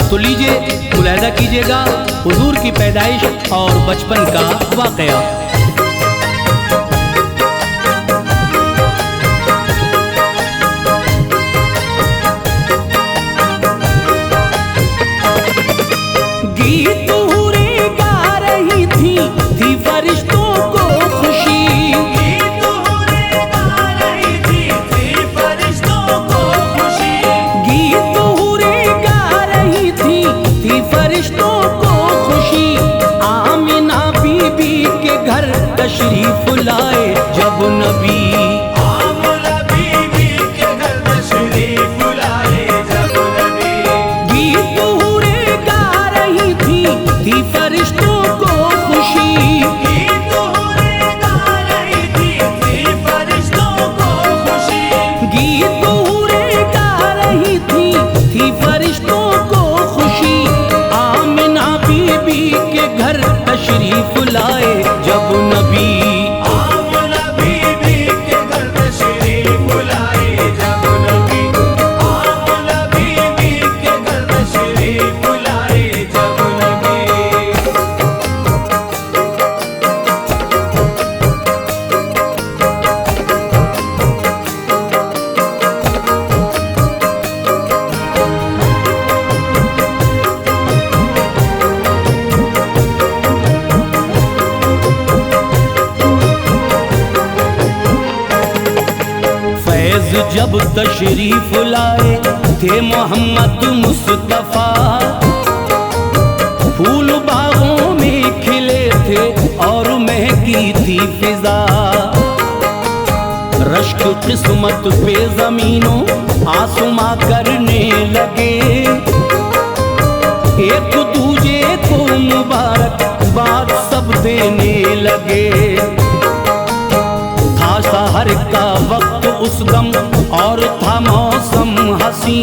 तो लीजिए मुलाहिजा कीजिएगा हुजूर की पैदाइश और बचपन का वाकया। गीत हूरे गा रही थी फरिश्तों को खुशी, गीत हूरे गा रही थी फरिश्तों को खुशी, गीत हूरे गा रही थी फरिश्तों को खुशी। आमिना बीबी के घर तशरीफ लाए जब नबी, आमिना बीबी के घर तशरीफ लाए जब नबी। गीत हूरे गा रही थी फरिश्तों को खुशी, गीत हूरे गा रही थी फरिश्तों को खुशी, गीत हूरे गा रही थी फरिश्तों को खुशी। आमिना बीबी के घर तशरीफ लाए जब नबी, आमिना बीबी के घर तशरीफ लाए जब नबी, आमिना बीबी के घर तशरीफ लाए जब नबी। जब तशरीफ लाए थे मोहम्मद मुस्तफा, फूल बागों में खिले थे और महकी थी फिजा। रश्क किस्मत पे जमीनों आसमां करने लगे, एक दूजे को मुबारकबाद सब देने लगे। था सहर का वक्त उस दम और था मौसम हसी,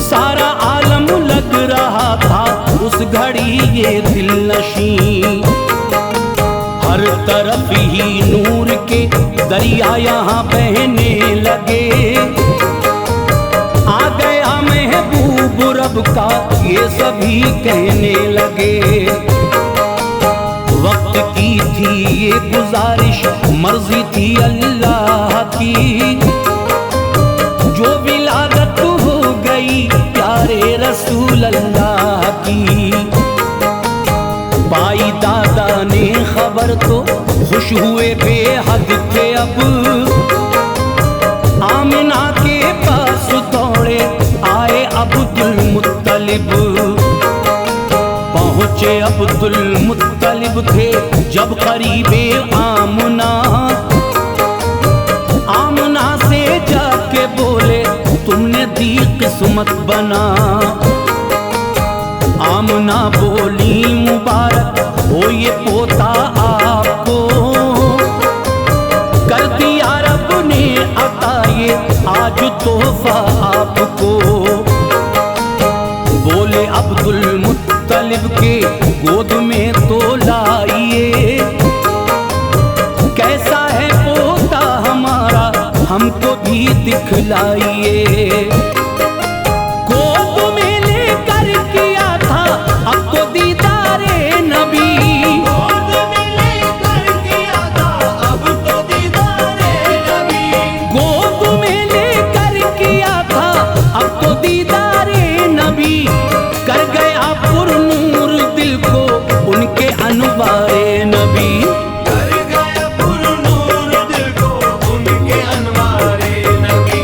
सारा आलम लग रहा था उस घड़ी ये दिलनशी। हर तरफ ही नूर के दरिया यहाँ बहने लगे, आ गया महबूब रब का ये सभी कहने लगे। वक्त की थी ये गुजारिश मर्जी थी अल्लाह की, जो विलादत हो गई प्यारे रसूल अल्लाह की। पाई दादा ने खबर तो खुश हुए बेहद थे अब, आमिना के पास दौड़े आए अब्दुल मुत्तलिब। पहुँचे अब्दुल मुत्तलिब थे जब करीबे आमना, आमना से जाके बोले तुमने दी किस्मत बना। आमना बोली मुबारक हो ये पोता आपको, कर दिया रब ने अता ये आज तोहफा आपको। बोले अब्दुल मुत्तलिब के गोद में तो लाइए, कैसा है पोता हमारा हमको भी दिखलाइए। गोद में लेकर किया था अब तो दीदारे नबी, गोद में लेकर किया था अब तो दीदारे नबी, गोद में लेकर किया था अब तो दीदारे नबी। कर गया पुरनूर दिल को उनके अनवारे नबी, कर गया पुरनूर दिल को उनके अनवारे नबी,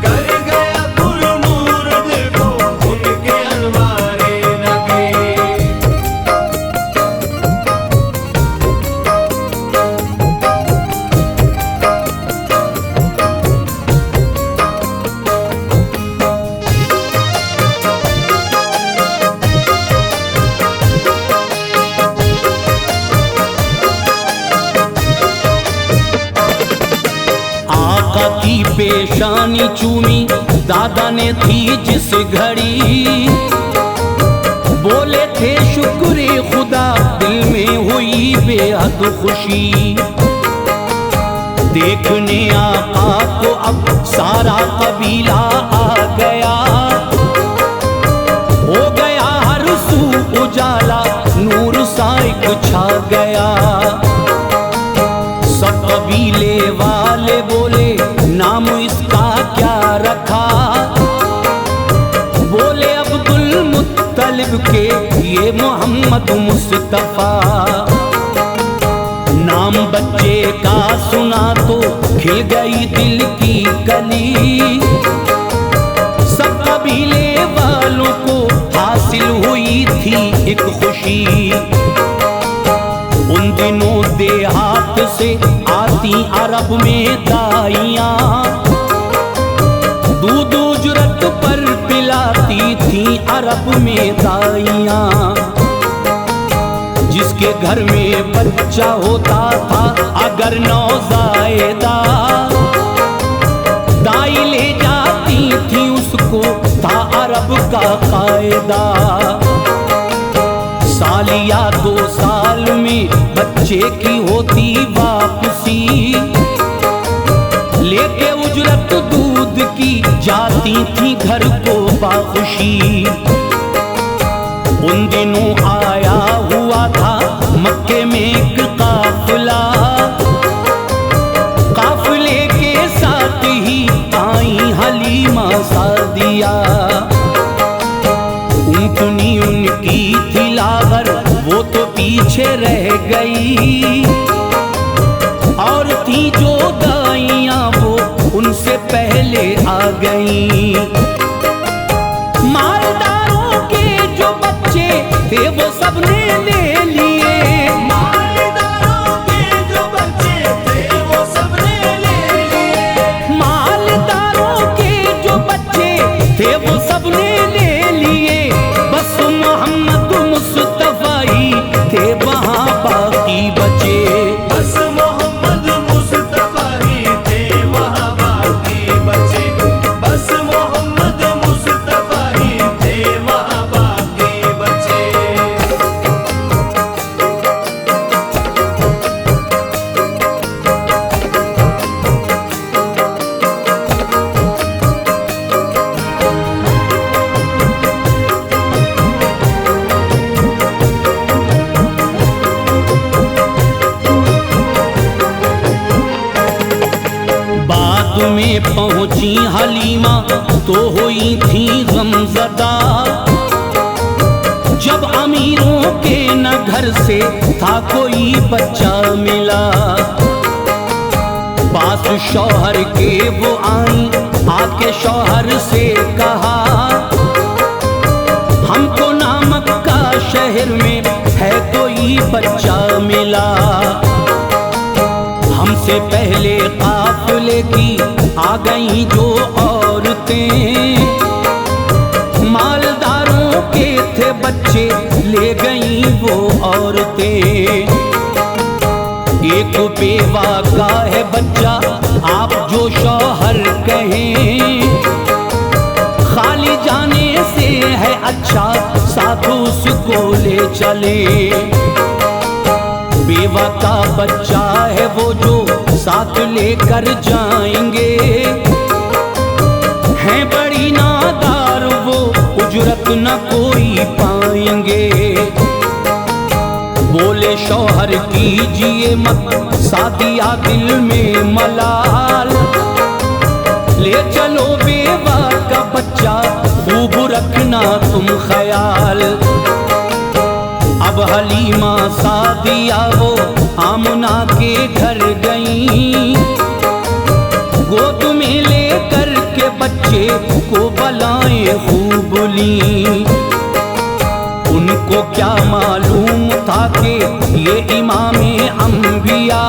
कर गया पुरनूर दिल को उनके अनवारे नबी। की पेशानी चूमी दादा ने थी जिस घड़ी, बोले थे शुक्र खुदा दिल में हुई बेहद खुशी। देखने आका को अब सारा कबीला आ गया, तलब के ये मोहम्मद मुस्तफा। नाम बच्चे का सुना तो खिल गई दिल की कली। सब कबीले वालों को हासिल हुई थी एक खुशी। उन दिनों देहात से आती अरब में दाइयाँ, दूध उजरत पर पिलाती थी अरब में दाइयाँ। जिसके घर में बच्चा होता था अगर नौज़ायदा, दाई ले जाती थी उसको, था अरब का कायदा। साल या 2 साल में बच्चे की होती वापसी, लेके उजरत दूध की जाती थी घर को बाखुशी। उन दिनों आया हुआ था मक्के में एक काफिला, काफिले के साथ ही आई हलीमा सादिया। ऊँटनी उनकी थी लागर, वो तो पीछे रह गई, और थी जो दाइयाँ वो उनसे पहले आ गई। मालदारों के जो बच्चे थे वो सबने ले लिए, मालदारों के जो बच्चे थे वो सबने ले लिए। मालदारों के जो बच्चे थे वो सबने ले लिए। बस मोहम्मद मुस्तफा ही थे वहाँ बाकी बचे। बस मोहम्मद मुस्तफा ही थे वहाँ बाकी बचे। बस मोहम्मद मुस्तफा ही थे वहाँ बाकी बचे। बाद में पहुंची हलीमा तो हुई थी गमज़दा। जब अमीरों के न घर से था कोई बच्चा मिला, पास शौहर के वो आई, आके शौहर से कहा, हमको नामक का शहर में है कोई बच्चा मिला। हमसे पहले काफिले की आ गई जो औरतें, मालदारों के थे बच्चे ले गई वो औरतें। एक बेवा का है बच्चा आप जो शौहर कहें, खाली जाने से है अच्छा साथ उसको ले चले। बेवा का बच्चा है वो जो साथ लेकर जाएंगे, हैं बड़ी नादार वो उजरत न कोई पाएंगे। बोले शौहर कीजिए मत सादिया दिल में मलाल, ले चलो बेवा का बच्चा खूब रखना तुम ख्याल। अब हलीमा सादिया वो आमना के घर गई, गोद में लेकर के बच्चे को बलाएं खूब ली। उनको क्या मालूम था कि ये इमामे अंबिया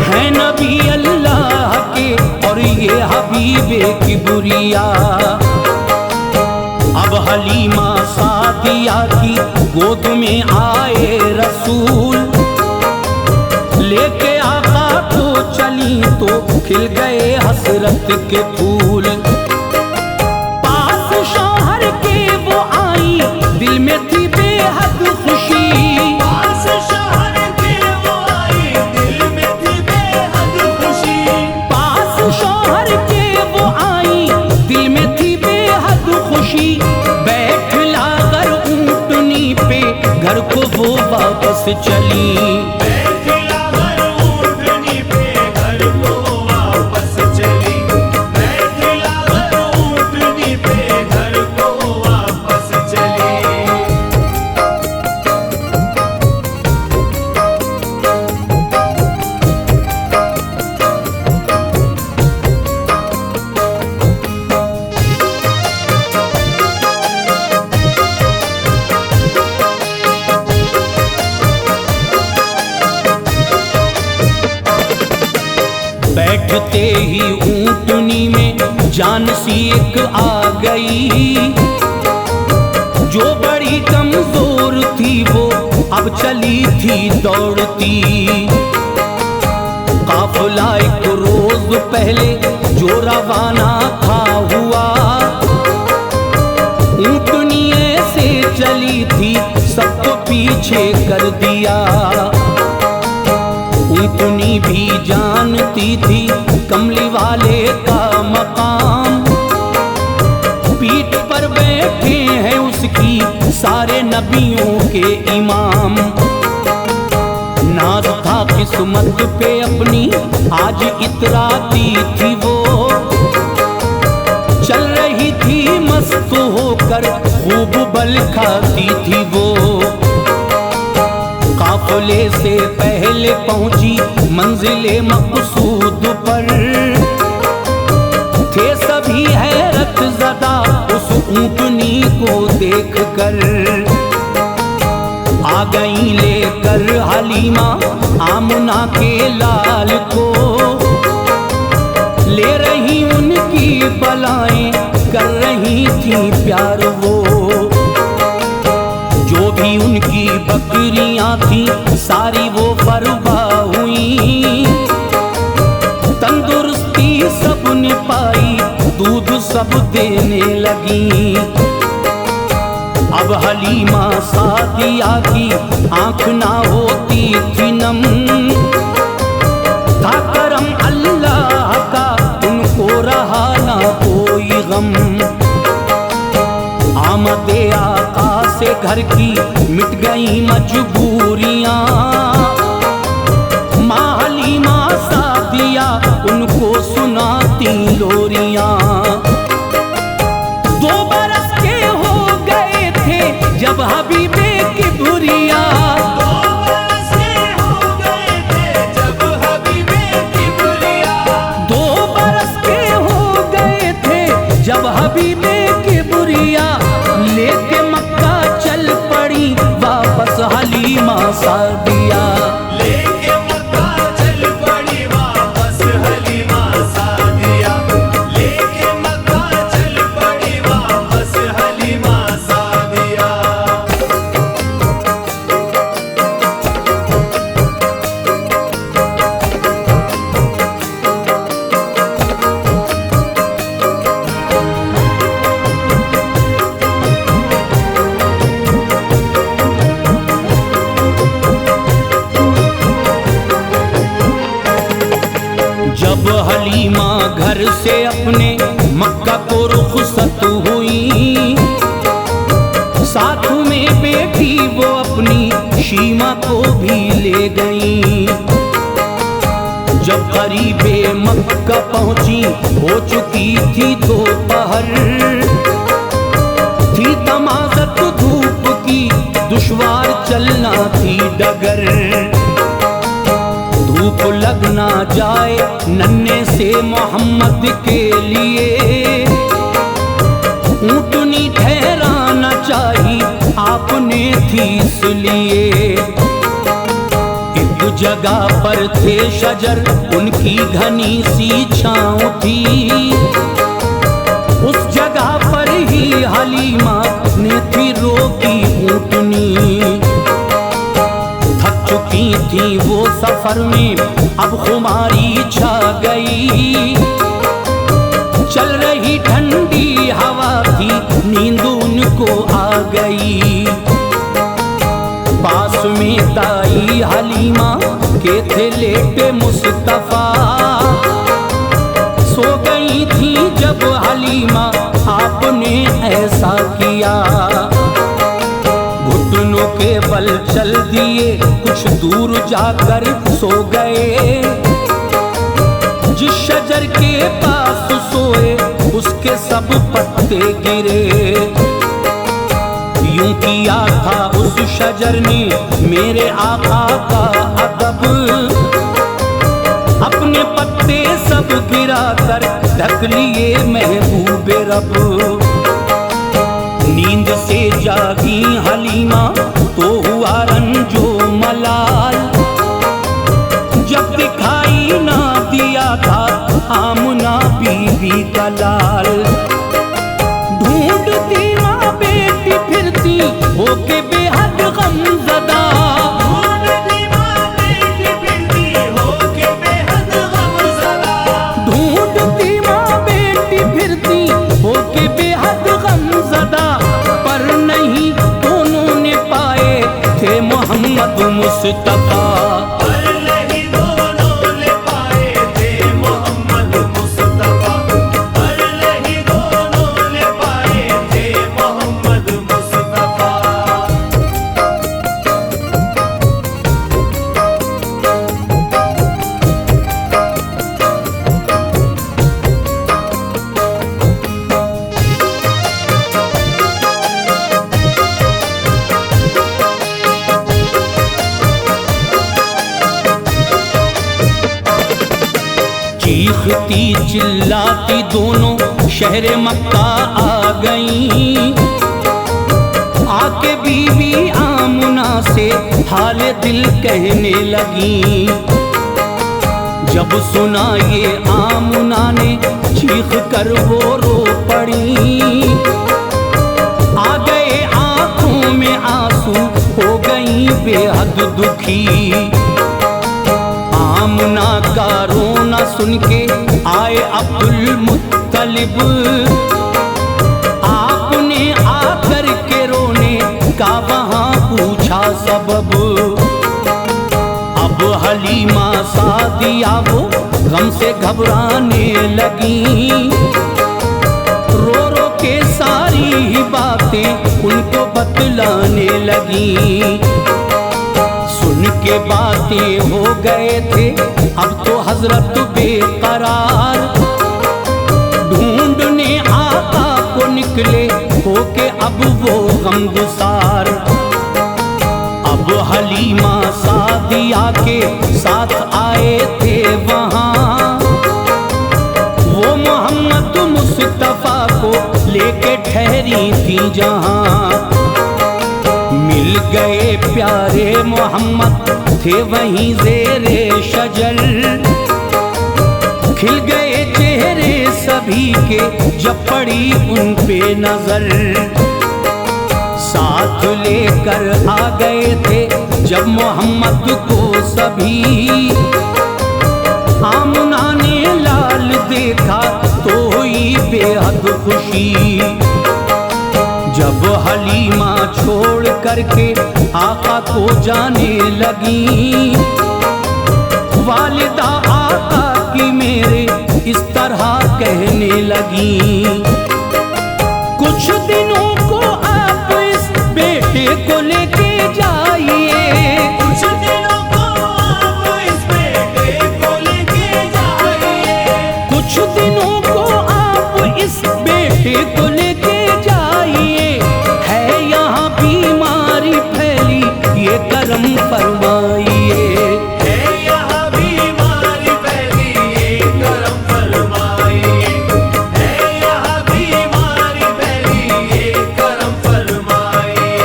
है नबी अल्लाह के और ये हबीबे किबरिया। अब हलीमा सादिया की गोद में आए रसूल, लेके आका को चली तो खिल गए हसरत के फूल। पास शौहर के वो आई, दिल में थी बेहद खुशी। पास शौहर के वो आई, दिल में थी बेहद खुशी। पास शौहर के वो आई, दिल में थी बेहद खुशी। बैठ लाकर ऊँटनी पे घर को वो वापस चली। बैठ लाकर ऊँटनी पे घर को वापस चली। बैठ लाकर ऊँटनी पे घर को वापस बैठते ही ऊंटनी में जान सी एक आ गई। जो बड़ी कमजोर थी वो अब चली थी दौड़ती। काफिला एक रोज पहले जो रवाना था हुआ, ऊंटनी ऐसे चली थी सबको पीछे कर दिया। ऊंटनी भी जानती थी कमली वाले का मकाम, पीठ पर बैठे हैं उसकी सारे नबियों के इमाम। नाज था किस्मत पे अपनी आज इतराती थी वो, चल रही थी मस्त होकर खूब बल खाती थी वो। काफिले से पहले पहुंची मंजिले मकसूद पर, थे सभी हैरत ज़दा उस ऊंटनी को देखकर। आ गई लेकर हलीमा आमना के लाल को, ले रही उनकी बलाएं कर रही थी प्यार वो। जो भी उनकी बकरियां थी सारी वो फरवा हुई, तंदुरुस्ती सब ने पाई दूध सब देने लगी। अब हलीमा सादिया की आंख ना होती थी नम, था करम अल्लाह का उनको रहा ना कोई गम। आमदे आका से घर की मिट गई मजबूरियां, माँ हलीमा सादिया उनको सुनाती लोरियां। 2 बरस के हो गए थे जब हबीबे की बुरिया, 2 बरस के हो गए थे जब हबीबे की बुरिया, 2 बरस के हो गए थे जब हबीबे की बुरिया। लेके मक्का चल पड़ी वापस हलीमा सादिया, लेके मक्का चल पड़ी वापस हलीमा सादिया, लेके मक्का चल पड़ी वापस हलीमा सादिया। जब हलीमा घर से अपने मक्का को रुखसत हुई, साथ में बेटी वो अपनी शीमा को भी ले गई। जब करीबे मक्का पहुंची हो चुकी थी दोपहर, थी तमाज़त धूप की दुश्वार चलना थी डगर। धूप लग ना जाए नन्हे से मोहम्मद के लिए, ऊंटनी ठहराना चाहिए आपने थी इसलिए। एक जगह पर थे शजर उनकी घनी सी छाँव थी, उस जगह पर ही हलीमा ने थी रोकी ऊंटनी। थक चुकी थी वो सफर में अब खुमारी छा गई, चल रही ठंडी हवा थी नींद उनको आ गई। पास में दाई हलीमा के थे लेटे मुस्तफा, सो गई थी जब हलीमा आपने ऐसा किया। घुटनों के बल चल दिए कुछ दूर जाकर सो गए, जिस शजर के पास सोए उसके सब पत्ते गिरे। यूं किया था उस शजर ने मेरे आका का अदब, अपने पत्ते सब गिरा कर ढक लिए महबूबे रब। नींद से जागी हलीमा तो हुआ रंजो मलाल, जब दिखाई ना दिया था बीबी का लाल। ढूंढती माँ बेटी फिरती होके बेहद गमज़दा, ढूंढती माँ बेटी फिरती होके बेहद गमज़दा, ढूंढती माँ बेटी फिरती होके बेहद गमज़दा, पर नहीं दोनों ने पाए थे मोहम्मद मुस्तफा। पर नहीं दोनों ने पाए थे मोहम्मद मुस्तफा, पर नहीं दोनों ने पाए थे मोहम्मद मुस्तफा। चीखती चिल्लाती दोनों शहर मक्का आ गईं, आके बीबी आमुना से हाल दिल कहने लगी। जब सुना ये आमुना ने चीख कर वो रो पड़ी, आ गए आंखों में आंसू हो गई बेहद दुखी। आमुना का रोना सुन के आए अब्दुल मुत्तलिब, आपने आकर के रोने का वहाँ पूछा सबब। अब हलीमा सादिया वो गम से घबराने लगी, रो रो के सारी ही बातें उनको बतलाने लगी। सुन के बातें हो गए थे अब तो हजरत बेकरार, ढूंढने आका को निकले होके अब वो गमगुसार। अब हलीमा सादिया के साथ आए थे वहाँ, वो मोहम्मद मुस्तफा को लेके ठहरी थी जहाँ। मिल गए प्यारे मोहम्मद थे वहीं ज़ेरे शजर, खिल गए चेहरे सभी के जब पड़ी उन पे नजर। साथ लेकर आ गए थे जब मोहम्मद को सभी, आमुना ने लाल देखा तो हुई बेहद खुशी। जब हलीमा छोड़ करके आका को जाने लगी, वालिदा आका की मेरे इस तरह कहने लगी। कुछ दिनों को आप इस बेटे को लेके जाइए, कुछ दिनों को आप इस बेटे को लेके जाइए, कुछ दिनों को आप इस बेटे को लेके जाइए। है यहाँ बीमारी फैली ये करम फरमाइए, है यहाँ बीमारी फैली ये करम फरमाइए, है यहाँ बीमारी फैली ये करम फरमाइए।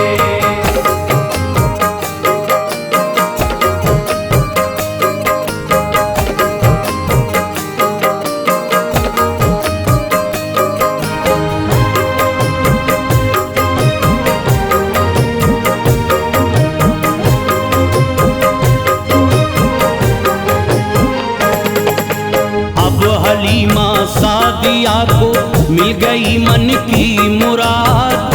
अब हलीमा सादिया को मिल गई मन की मुराद,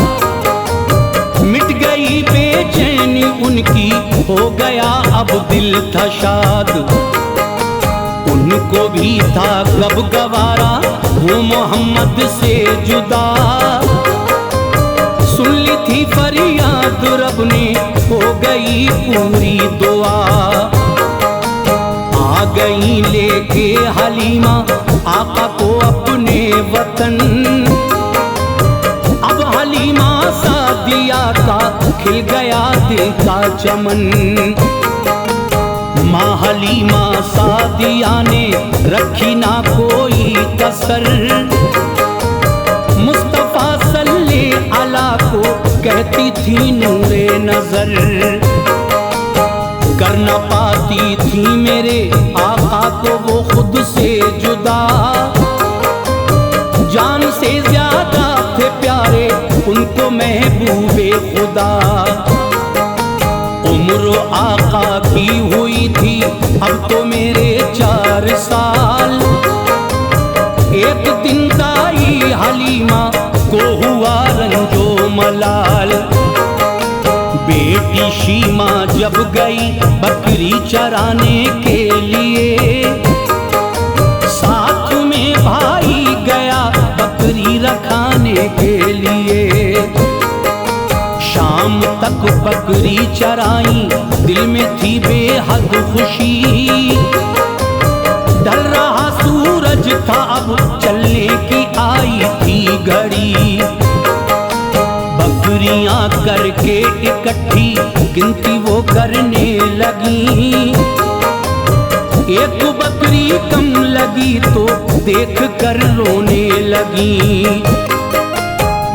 मिट गई बेचैनी उनकी हो गया अब दिल था शाद। उनको भी था कब गवारा वो मोहम्मद से जुदा, सुन ली थी फरियाद रब ने हो गई पूरी दुआ। आ गई लेके हलीमा आका को अपने वतन, अब हलीमा सादिया का खिल गया दिल का चमन। माँ हलीमा सादिया ने रखी ना कोई कसर, मुस्तफा सल्ले अला को कहती थी नूरे नजर। कर न पाती थी मेरे आका को वो खुद से जुदा, उनको महबूबे खुदा। उम्र आका की हुई थी अब तो मेरे 4 साल। एक दिन दाई हलीमा को हुआ रंजो मलाल। बेटी शीमा जब गई बकरी चराने के लिए, साथ में भाई गया बकरी रखाने के लिए। शाम तक बकरी चराई, दिल में थी बेहद खुशी। ढल रहा सूरज था अब चलने की आई थी घड़ी। बकरियां करके इकट्ठी गिनती वो करने लगी। एक बकरी कम लगी तो देख कर रोने लगी।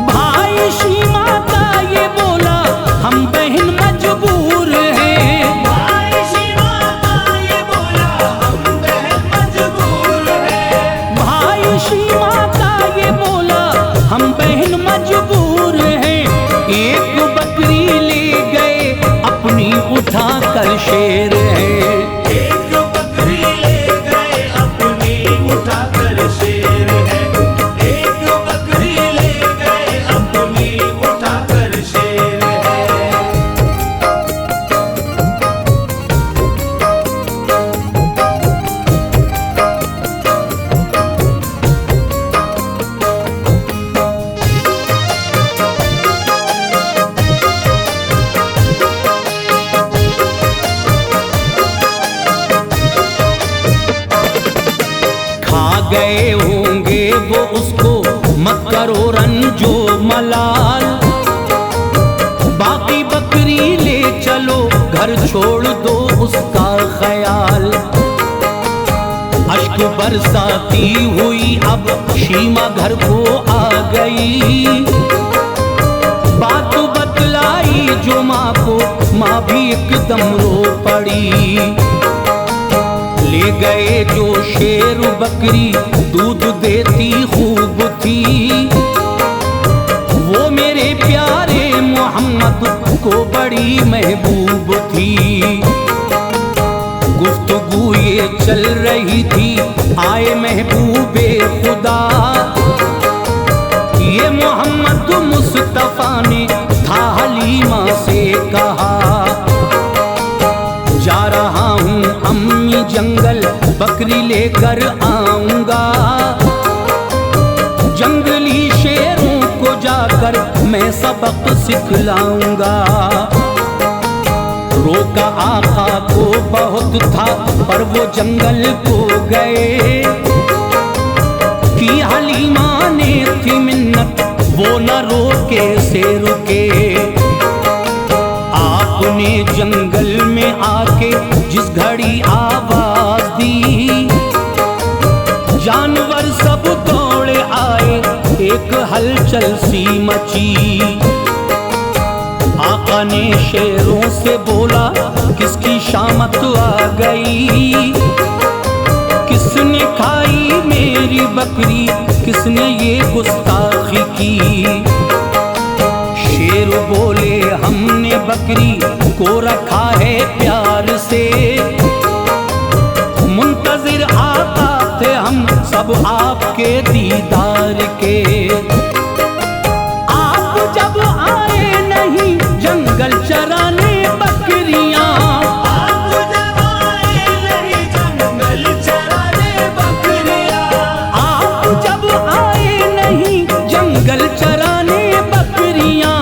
भाई शीमा का ये बोला हम बहन मजबूर हैं। भाई शीमा का ये बोला हम बहन मजबूर हैं। भाई शीमा का ये बोला हम बहन मजबूर हैं। एक बकरी ले गए अपनी उठा कर शेर है। एक बकरी ले गए अपनी उठा कर शेर है। एक बकरी ले गए अपनी उठा कर शेर है। गए होंगे वो उसको मत करो रंजो मलाल। बाकी बकरी ले चलो घर छोड़ दो उसका ख्याल। अश्क बरसाती हुई अब शीमा घर को आ गई। बात बतलाई जो माँ को, माँ भी एकदम रो पड़ी। ले गए जो शेर बकरी दूध देती खूब थी। वो मेरे प्यारे मोहम्मद को बड़ी महबूब थी। गुफ्तगू ये चल रही थी आए महबूबे खुदा। ये मोहम्मद मुस्तफा ने था हलीमा से कहा, जा रहा हूँ अम्मी जंगल बकरी लेकर आऊंगा। जंगली शेरों को जाकर मैं सबक सिखलाऊंगा। रोका आका को बहुत था पर वो जंगल को गए। कि हलीमा ने थी मिन्नत वो न रोके से रुके। आपने जंगल में आके जिस घड़ी आवाज दी, जानवर सब दौड़े आए एक हलचल सी मची। आका ने शेरों से बोला किसकी शामत आ गई। किसने खाई मेरी बकरी, किसने ये गुस्ताखी की। शेर बोले हमने बकरी को रखा है प्यार से। मुंतजिर आका थे हम सब आपके दीदार के। आप जब आए नहीं जंगल चराने बकरियां। आप जब आए नहीं जंगल चराने बकरियां। आप जब आए नहीं जंगल चराने बकरियां।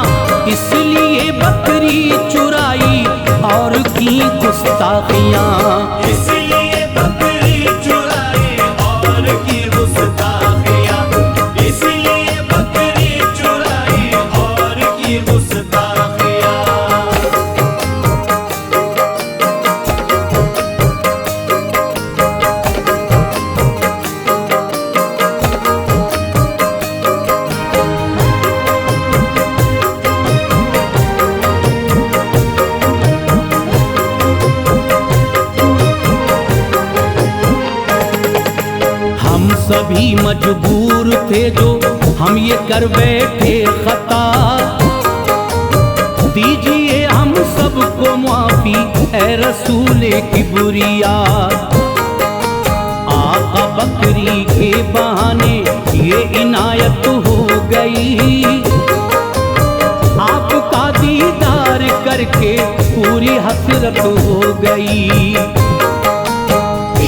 इसलिए बकरी चुराई और की गुस्ताखियां। इसलिए बकरी चुराई और की गुस्ताखियां। इसलिए बकरी चुराई और की गुस्ताखियां। हम सभी मजबूर थे जो हम ये कर बैठे खता। दीजिए हम सबको माफी ए रसूल किबरिया। आका बकरी के बहाने ये इनायत हो गई, आपका दीदार करके पूरी हसरत हो गई।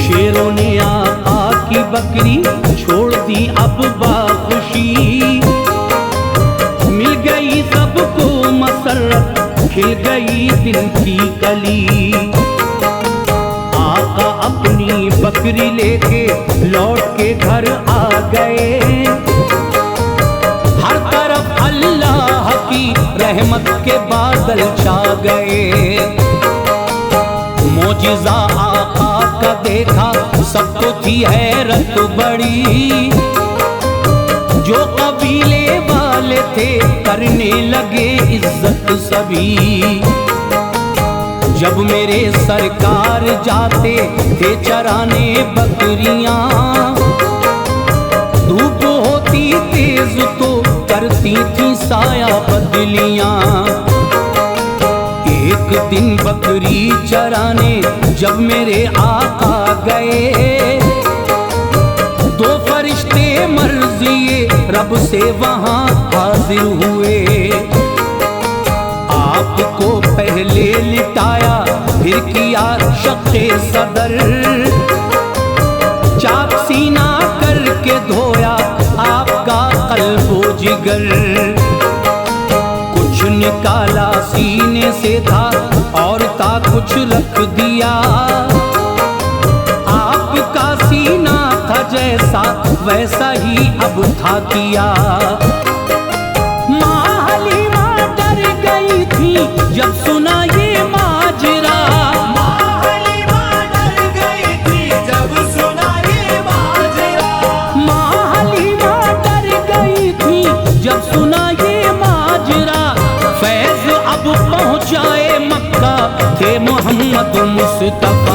शेरों ने आका की बकरी छोड़ दी अब बाखुशी, मिल गई सबको मसरत, खिल गई दिल की कली। आका अपनी बकरी लेके लौट के घर आ गए, हर तरफ अल्लाह की रहमत के बादल छा गए। मोजिज़ा आका का देखा सबको थी हैरत बड़ी, जो कबीले वाले थे करने लगे इज्जत सभी। जब मेरे सरकार जाते थे चराने बकरियां, धूप होती तेज तो करती थी साया बदलियां। एक दिन बकरी चराने जब मेरे आका गए, दो फरिश्ते मर्ज़िए रब से वहां हाजिर हुए। आपको पहले लिटाया फिर किया शक़्क़े सदर, चाक सीना करके धोया आपका क़ल्बो जिगर। कुछ निकाला सीने से था और था कुछ रख दिया, आपका सीना था जैसा वैसा ही अब था किया। माँ हलीमा डर गई थी जब सुना ये माजरा, माँ हलीमा डर गई थी जब सुना ये माजरा। माँ हलीमा डर गई थी जब सुना ये माजरा। फैज़ अब पहुँचाए मक्का थे मोहम्मद मुस्तफा,